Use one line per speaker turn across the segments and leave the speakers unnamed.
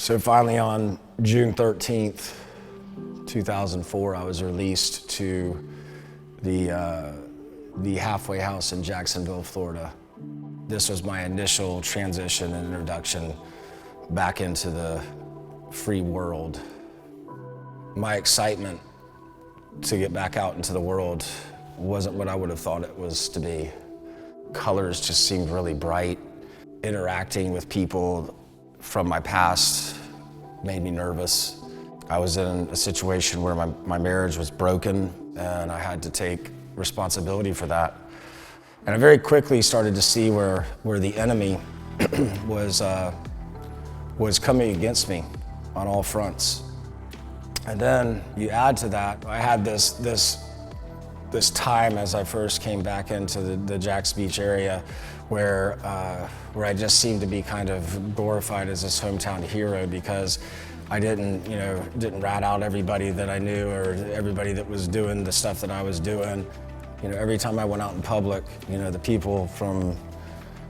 So finally on June 13th, 2004, I was released to the halfway house in Jacksonville, Florida. This was my initial transition and introduction back into the free world. My excitement to get back out into the world wasn't what I would have thought it was to be. Colors just seemed really bright. Interacting with people from my past made me nervous. I was in a situation where my marriage was broken and I had to take responsibility for that. And I very quickly started to see where the enemy was coming against me on all fronts. And then you add to that, I had this time as I first came back into the Jax Beach area where I just seemed to be kind of glorified as this hometown hero because I didn't rat out everybody that I knew or everybody that was doing the stuff that I was doing. Every time I went out in public, the people from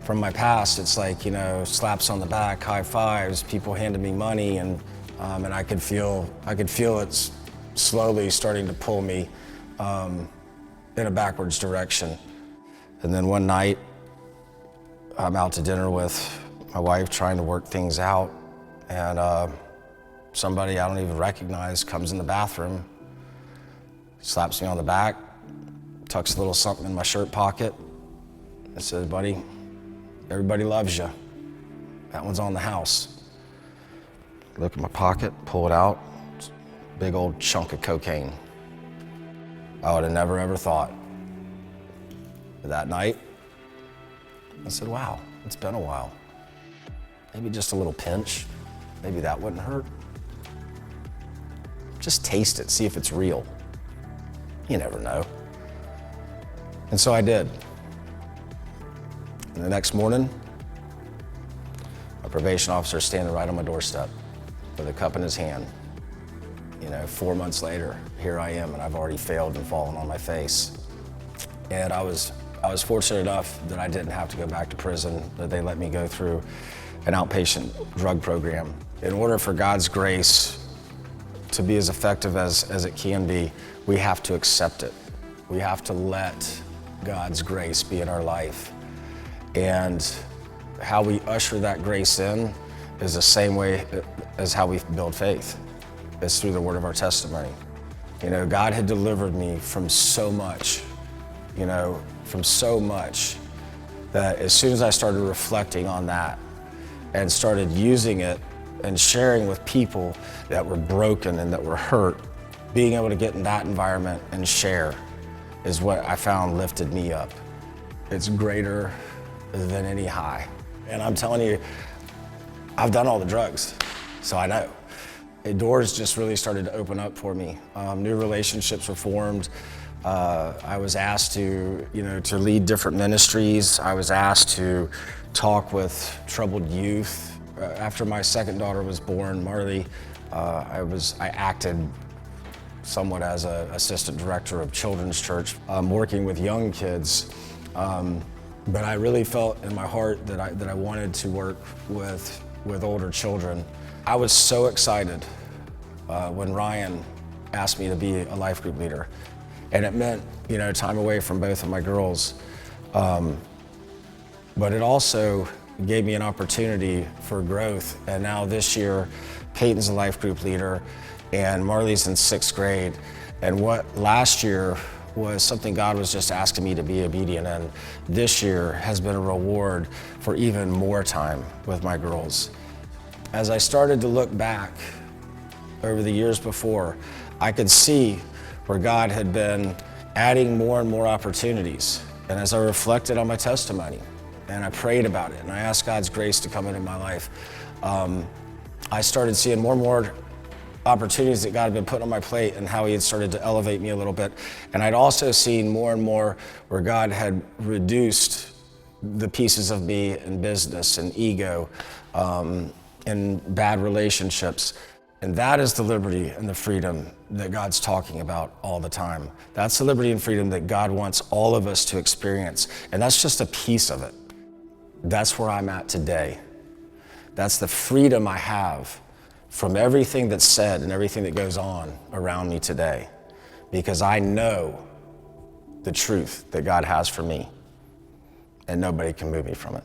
my past, it's like, slaps on the back, high fives, people handed me money, and I could feel it slowly starting to pull me in a backwards direction. And then one night, I'm out to dinner with my wife trying to work things out, and somebody I don't even recognize comes in the bathroom, slaps me on the back, tucks a little something in my shirt pocket, and says, "Buddy, everybody loves you. That one's on the house." Look at my pocket, pull it out, big old chunk of cocaine. I would have never ever thought. That night, I said, wow, it's been a while. Maybe just a little pinch, maybe that wouldn't hurt. Just taste it, see if it's real. You never know. And so I did. And the next morning, my probation officer is standing right on my doorstep with a cup in his hand. 4 months later, here I am, and I've already failed and fallen on my face. And I was fortunate enough that I didn't have to go back to prison, that they let me go through an outpatient drug program. In order for God's grace to be as effective as it can be, we have to accept it. We have to let God's grace be in our life. And how we usher that grace in is the same way as how we build faith. It's through the word of our testimony. God had delivered me from so much, that as soon as I started reflecting on that and started using it and sharing with people that were broken and that were hurt, being able to get in that environment and share is what I found lifted me up. It's greater than any high. And I'm telling you, I've done all the drugs, so I know. Doors just really started to open up for me. New relationships were formed. I was asked to lead different ministries. I was asked to talk with troubled youth. After my second daughter was born, Marty, I acted somewhat as an assistant director of children's church, working with young kids. But I really felt in my heart that I wanted to work with older children. I was so excited when Ryan asked me to be a life group leader. And it meant, time away from both of my girls. But it also gave me an opportunity for growth. And now this year, Peyton's a life group leader and Marley's in 6th grade. And what last year was something God was just asking me to be obedient in, this year has been a reward for even more time with my girls. As I started to look back over the years before, I could see where God had been adding more and more opportunities. And as I reflected on my testimony and I prayed about it and I asked God's grace to come into my life, I started seeing more and more opportunities that God had been putting on my plate and how he had started to elevate me a little bit. And I'd also seen more and more where God had reduced the pieces of me in business and ego, and bad relationships. And that is the liberty and the freedom that God's talking about all the time. That's the liberty and freedom that God wants all of us to experience. And that's just a piece of it. That's where I'm at today. That's the freedom I have from everything that's said and everything that goes on around me today, because I know the truth that God has for me, and nobody can move me from it.